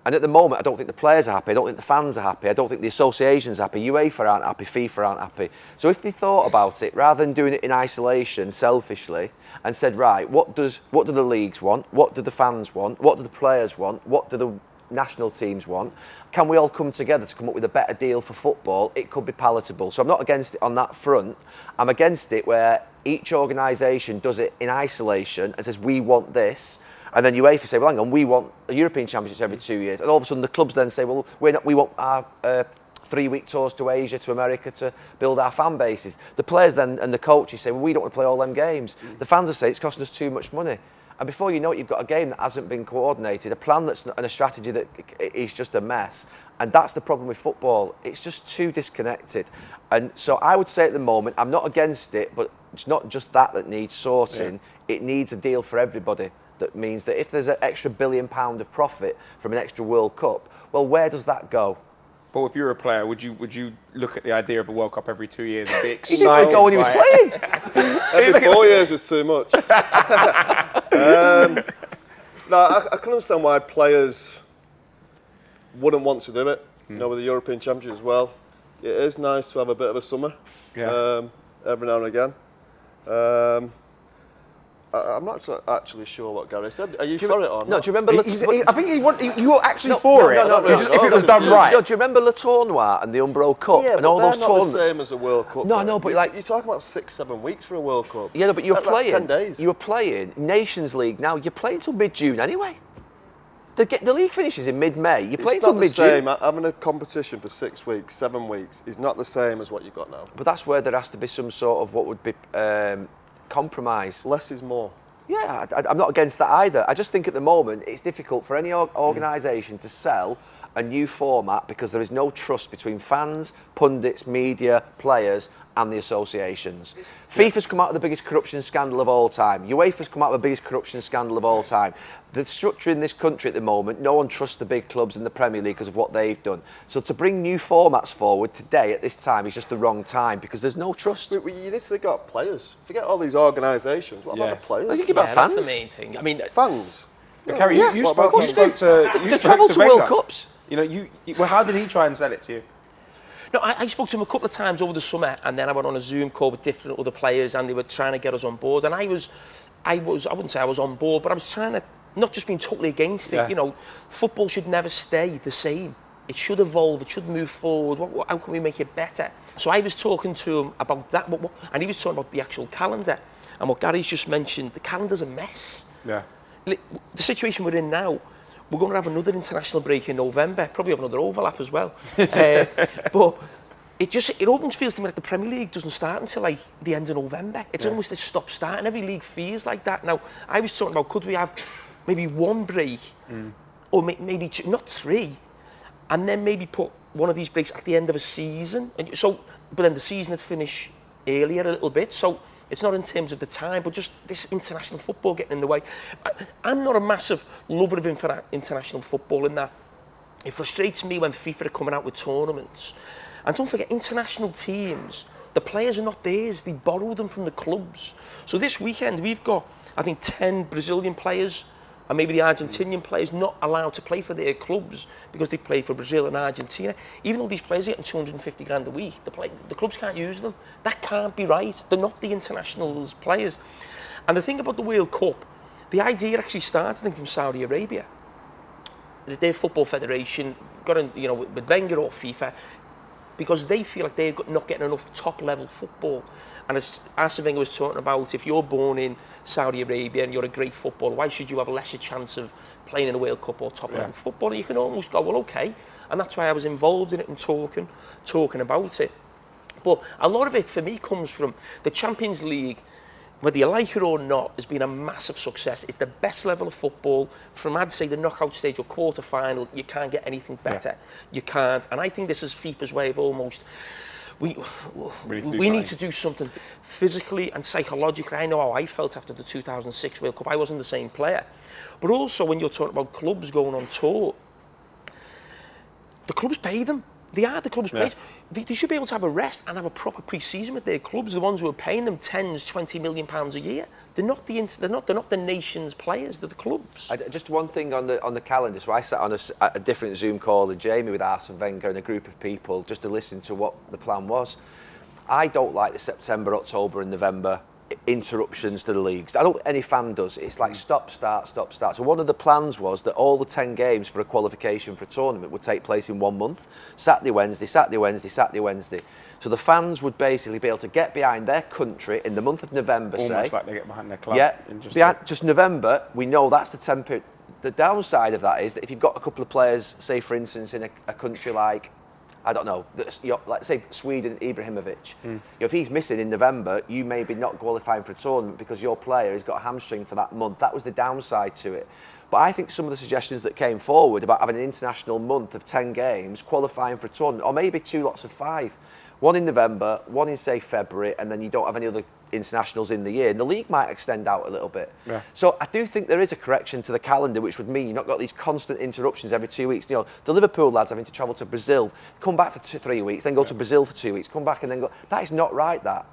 And at the moment, I don't think the players are happy, I don't think the fans are happy, I don't think the associations are happy, UEFA aren't happy, FIFA aren't happy. So if they thought about it, rather than doing it in isolation, selfishly, and said, right, what do the leagues want? What do the fans want? What do the players want? What do the national teams want? Can we all come together to come up with a better deal for football? It could be palatable. So I'm not against it on that front. I'm against it where each organisation does it in isolation and says, we want this. And then UEFA say, well, hang on, we want a European Championships every 2 years. And all of a sudden the clubs then say, well, we want our 3-week tours to Asia, to America to build our fan bases. The players then and the coaches say, well, we don't want to play all them games. The fans will say, it's costing us too much money. And before you know it, you've got a game that hasn't been coordinated, a plan and a strategy that is just a mess. And that's the problem with football. It's just too disconnected. And so I would say at the moment, I'm not against it, but it's not just that needs sorting. Yeah. It needs a deal for everybody. That means that if there's an extra £1 billion of profit from an extra World Cup, well, where does that go? But if you're a player, would you look at the idea of a World Cup every 2 years and be excited? He didn't go when he was playing. Every 4 years was too much. No, I can understand why players wouldn't want to do it. You know, with the European Championships as well. It is nice to have a bit of a summer every now and again. I'm not actually sure what Gary said. Are you for it or not? No, do you remember? I think you were actually for it. If it was done right. No, do you remember Le Tournoi and the Umbro Cup and all those tournaments? Not the same as a World Cup. No, I know, but you're talking about 6-7 weeks for a World Cup. Yeah, no, but you're playing. That's 10 days. You were playing Nations League. Now you're playing till mid-June anyway. The league finishes in mid-May. You're playing till mid-June. It's not the same. Having a competition for 6 weeks, 7 weeks is not the same as what you've got now. But that's where there has to be some sort of what would be compromise. Less is more. Yeah, I'm not against that either. I just think at the moment it's difficult for any organisation to sell a new format because there is no trust between fans, pundits, media, players and the associations. FIFA's come out of the biggest corruption scandal of all time. UEFA's come out of the biggest corruption scandal of all time. The structure in this country at the moment, no one trusts the big clubs in the Premier League because of what they've done. So to bring new formats forward today at this time is just the wrong time because there's no trust. You literally got players. Forget all these organisations. What about the players? I think about fans. That's the main thing. I mean, fans. Carrie, you spoke to they travel to World Cups. You know, well, how did he try and sell it to you? No, I spoke to him a couple of times over the summer, and then I went on a Zoom call with different other players, and they were trying to get us on board. And I wouldn't say I was on board, but I was trying to, not just being totally against it. You know, football should never stay the same. It should evolve. It should move forward. How can we make it better? So I was talking to him about that, and he was talking about the actual calendar. And what Gary's just mentioned, the calendar's a mess. Yeah. The situation we're in now, we're going to have another international break in November. Probably have another overlap as well. But it almost feels to me like the Premier League doesn't start until like the end of November. It's almost a stop-start, and every league feels like that. Now, I was talking about, could we have maybe one break, or maybe two, not three, and then maybe put one of these breaks at the end of a season. And so, but then the season would finish earlier a little bit. So it's not in terms of the time, but just this international football getting in the way. I'm not a massive lover of international football in that it frustrates me when FIFA are coming out with tournaments. And don't forget, international teams, the players are not theirs. They borrow them from the clubs. So this weekend, we've got, I think, 10 Brazilian players and maybe the Argentinian players not allowed to play for their clubs because they play for Brazil and Argentina. Even though these players are getting 250 grand a week, the clubs can't use them. That can't be right. They're not the internationals players. And the thing about the World Cup, the idea actually started, I think, from Saudi Arabia. Their football federation got in, you know, with Wenger or FIFA, because they feel like they're not getting enough top-level football. And as Arsene Wenger was talking about, if you're born in Saudi Arabia and you're a great footballer, why should you have a lesser chance of playing in a World Cup or top-level football? And you can almost go, well, okay. And that's why I was involved in it and talking about it. But a lot of it, for me, comes from the Champions League. Whether you like it or not, has been a massive success. It's the best level of football. From, I'd say, the knockout stage or quarter-final, you can't get anything better. Yeah. You can't. And I think this is FIFA's way of almost... We need to do something physically and psychologically. I know how I felt after the 2006 World Cup. I wasn't the same player. But also, when you're talking about clubs going on tour, the clubs pay them. They are the club's players. They should be able to have a rest and have a proper pre-season with their clubs. The ones who are paying them £10-20 million a year. They're not the nation's players. They're the clubs. Just one thing on the calendar. So I sat on a different Zoom call with Jamie, with Arsene Wenger and a group of people just to listen to what the plan was. I don't like the September, October, and November interruptions to the leagues. I don't think any fan does. It's like stop, start, stop, start. So one of the plans was that all the 10 games for a qualification for a tournament would take place in 1 month. Saturday, Wednesday, Saturday, Wednesday, Saturday, Wednesday. So the fans would basically be able to get behind their country in the month of November, almost like they get behind their club. Yeah, just November, we know that's the temper. The downside of that is that if you've got a couple of players, say for instance in a country like, I don't know, let's say Sweden, Ibrahimovic. If he's missing in November, you may be not qualifying for a tournament because your player has got a hamstring for that month. That was the downside to it. But I think some of the suggestions that came forward about having an international month of 10 games, qualifying for a tournament, or maybe 2 lots of 5. One in November, one in, say, February, and then you don't have any other internationals in the year. And the league might extend out a little bit. Yeah. So I do think there is a correction to the calendar, which would mean you've not got these constant interruptions every 2 weeks. You know, the Liverpool lads having to travel to Brazil, come back for 3 weeks, then go to Brazil for 2 weeks, come back and then go. That is not right, That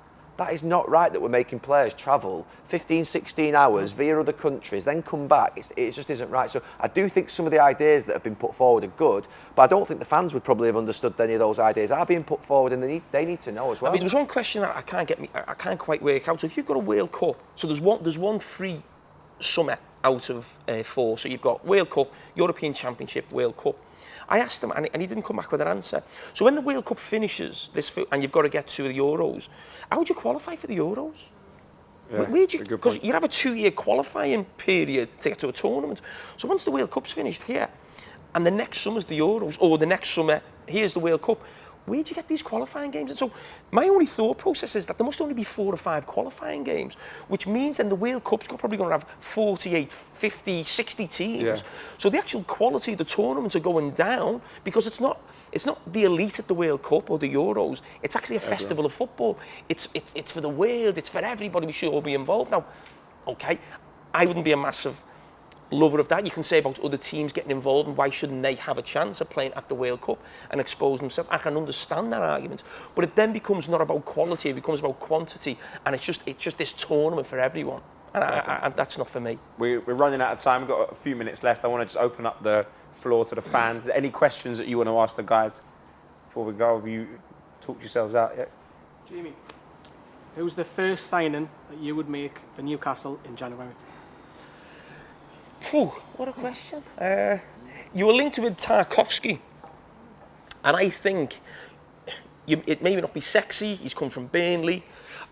is not right that we're making players travel 15, 16 hours via other countries, then come back. It just isn't right. So I do think some of the ideas that have been put forward are good, but I don't think the fans would probably have understood any of those ideas are being put forward, and they need to know as well. I mean, there's one question that I can't quite work out. So if you've got a World Cup, so there's one free summer out of 4. So you've got World Cup, European Championship, World Cup. I asked him, and he didn't come back with an answer. So when the World Cup finishes, and you've got to get to the Euros, how would you qualify for the Euros? Yeah, because you have a 2-year qualifying period to get to a tournament. So once the World Cup's finished here, and the next summer's the Euros, or the next summer, here's the World Cup, where do you get these qualifying games? And so my only thought process is that there must only be 4 or 5 qualifying games, which means then the World Cup's probably going to have 48, 50, 60 teams. Yeah. So the actual quality of the tournaments are going down because it's not the elite at the World Cup or the Euros. It's actually a festival of football. It's for the world. It's for everybody. We should all be involved. Now, okay, I wouldn't be a massive lover of that. You can say about other teams getting involved and why shouldn't they have a chance of playing at the World Cup and exposing themselves. I can understand that argument, but it then becomes not about quality, it becomes about quantity, and it's just this tournament for everyone, and that's not for me. We're running out of time. We've got a few minutes left. I want to just open up the floor to the fans. Any questions that you want to ask the guys before we go? Have you talked yourselves out yet? Jamie, who's the first signing that you would make for Newcastle in January? What a question. You were linked with Tarkowski, and I think it may not be sexy. He's come from Burnley.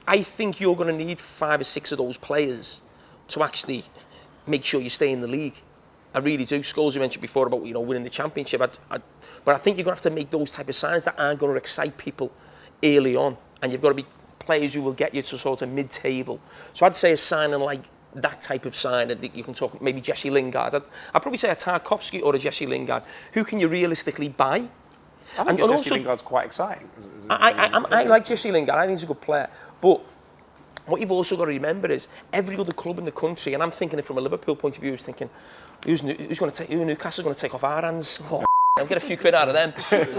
I think you're going to need 5 or 6 of those players to actually make sure you stay in the league. I really do. Scholes, you mentioned before about winning the championship. But I think you're going to have to make those type of signs that aren't going to excite people early on, and you've got to be players who will get you to sort of mid-table. So I'd say a signing like that type of sign, that you can talk maybe Jesse Lingard. I'd probably say a Tarkowski or a Jesse Lingard. Who can you realistically buy? I think Jesse Lingard's quite exciting. I like Jesse Lingard. I think he's a good player. But what you've also got to remember is every other club in the country, and I'm thinking it from a Liverpool point of view, is thinking, who's Newcastle going to take off our hands? Oh, I'll get a few quid out of them.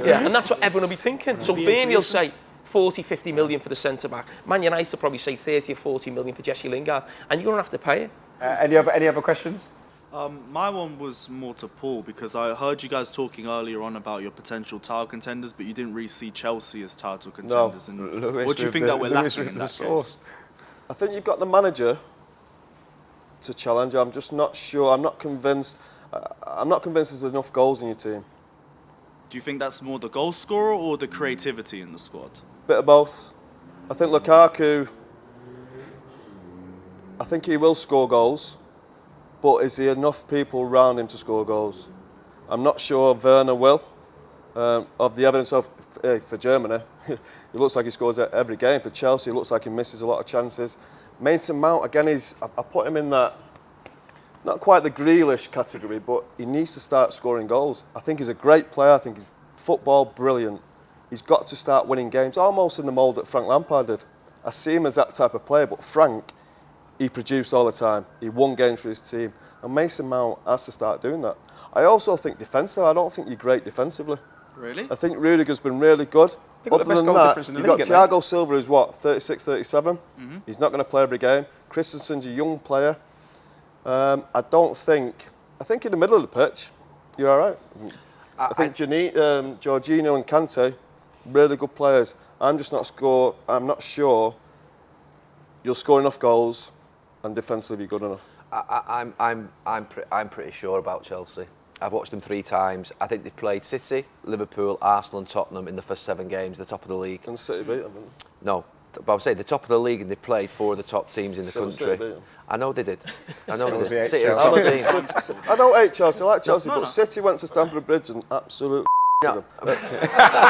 Yeah, and that's what everyone will be thinking. So Burnley will say 40, 50 million for the centre-back. Man United will probably say 30 or 40 million for Jesse Lingard, and you're going to have to pay it. Any other questions? My one was more to Paul, because I heard you guys talking earlier on about your potential title contenders, but you didn't really see Chelsea as title contenders. No. And what do you think that we're lacking in that case? I think you've got the manager to challenge. I'm just not sure. I'm not convinced. I'm not convinced there's enough goals in your team. Do you think that's more the goal scorer or the creativity in the squad? Bit of both. I think Lukaku, I think he will score goals, but is there enough people around him to score goals? I'm not sure Werner will. Of the evidence for Germany, it looks like he scores every game. For Chelsea, it looks like he misses a lot of chances. Mason Mount, again, I put him in that, not quite the Grealish category, but he needs to start scoring goals. I think he's a great player. I think he's football brilliant. He's got to start winning games, almost in the mould that Frank Lampard did. I see him as that type of player, but Frank, he produced all the time. He won games for his team. And Mason Mount has to start doing that. I also think defensively, I don't think you're great defensively. Really? I think Rudiger's been really good. Other than that, you've got Thiago Silva, who's 36, 37. Mm-hmm. He's not going to play every game. Christensen's a young player. I think in the middle of the pitch, you're all right. I think Jorginho and Kante, really good players. I'm not sure you'll score enough goals and defensively good enough. I'm pretty sure about Chelsea. I've watched them 3 times. I think they've played City, Liverpool, Arsenal and Tottenham in the first 7 games, the top of the league. And City beat them, didn't they? No, but I'm saying the top of the league, and they've played 4 of the top teams in the country. I know they did. I know they did. City are a top team. I don't hate Chelsea, I like Chelsea, but City went to Stamford Bridge and absolutely them. Sorry.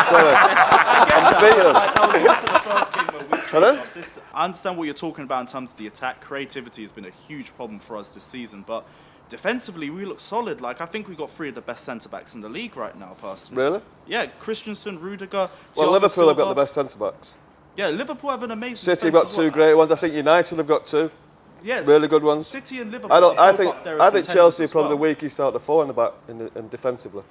I'm beating them. That was also the first game where we changed our system. I understand what you're talking about in terms of the attack. Creativity has been a huge problem for us this season, but defensively, we look solid. I think we've got 3 of the best centre-backs in the league right now, personally. Really? Yeah, Christensen, Rudiger, Well, Liverpool have got the best centre-backs. Yeah, Liverpool have an amazing City have got 2 great ones. I think United have got 2. Yes. Really good ones. City and Liverpool. I think Chelsea are probably the weakest out of the 4 in the back, and defensively.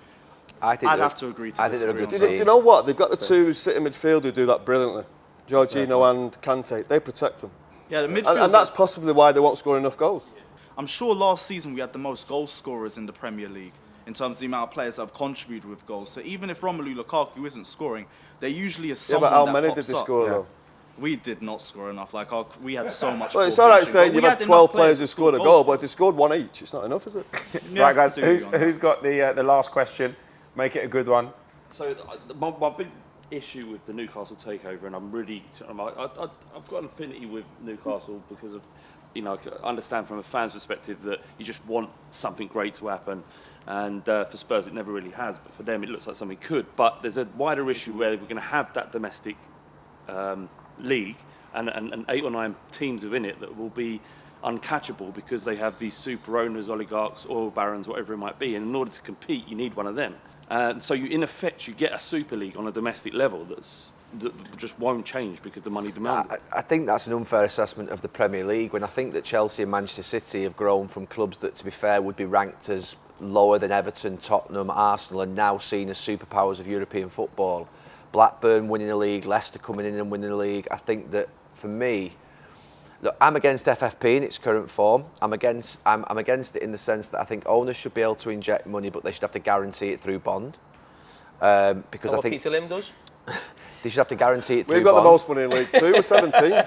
I'd have to agree to this. They're a good team. Do you know what? They've got the 2 sitting midfield who do that brilliantly. Jorginho and Kante. They protect them. Yeah, the midfield. And that's possibly why they won't score enough goals. I'm sure last season we had the most goal scorers in the Premier League in terms of the amount of players that have contributed with goals. So even if Romelu Lukaku isn't scoring, there usually is someone but how that many pops did they up. score though? We did not score enough. We had so much. Well, it's all right saying you've had 12 players who scored a goal, but if they scored 1 each, it's not enough, is it? Yeah, right, guys, who's got the last question? Make it a good one. So my big issue with the Newcastle takeover, and I've got an affinity with Newcastle because of, I understand from a fan's perspective that you just want something great to happen, and for Spurs it never really has, but for them it looks like something could. But there's a wider issue where we're going to have that domestic league and 8 or 9 teams within it that will be uncatchable because they have these super owners, oligarchs, oil barons, whatever it might be, and in order to compete you need one of them. And so you get a super league on a domestic level that just won't change because the money demands it. I think that's an unfair assessment of the Premier League, when I think that Chelsea and Manchester City have grown from clubs that, to be fair, would be ranked as lower than Everton, Tottenham, Arsenal, and now seen as superpowers of European football. Blackburn winning the league, Leicester coming in and winning the league. I think that, for me, look, I'm against FFP in its current form. I'm against it in the sense that I think owners should be able to inject money, but they should have to guarantee it through bond. Because I think Peter Lim does. They should have to guarantee it through We've got bond. the most money in League 2, we're 17th.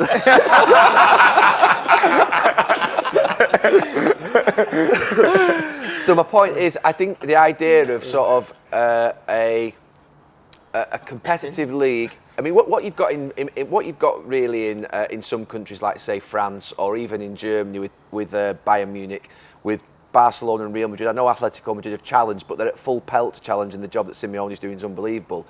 So my point is, I think the idea of sort of a competitive league. I mean, what you've got what you've got really in some countries like, say, France, or even in Germany with Bayern Munich, with Barcelona and Real Madrid. I know Atletico Madrid have challenged, but they're at full pelt to challenge, and the job that Simeone's doing is unbelievable.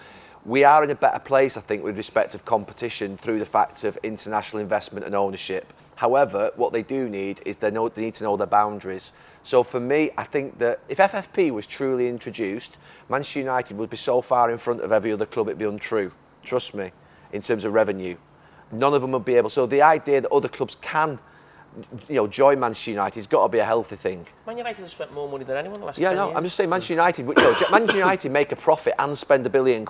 We are in a better place, I think, with respect of competition through the fact of international investment and ownership. However, what they do need is they need to know their boundaries. So for me, I think that if FFP was truly introduced, Manchester United would be so far in front of every other club it'd be untrue. Trust me, in terms of revenue. None of them would be able. So the idea that other clubs can, join Manchester United has got to be a healthy thing. Man United have spent more money than anyone the last 10 years. Yeah, I'm just saying Manchester United, Manchester United make a profit and spend £1 billion.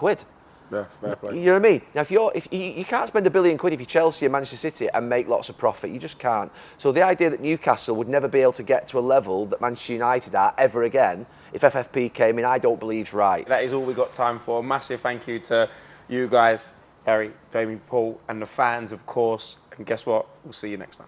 Yeah, fair play. You know what I mean? Now, if you can't spend £1 billion if you're Chelsea or Manchester City and make lots of profit, you just can't. So the idea that Newcastle would never be able to get to a level that Manchester United are ever again, if FFP came in, I don't believe is right. That is all we got time for. A massive thank you to you guys, Harry, Jamie, Paul, and the fans, of course. And guess what? We'll see you next time.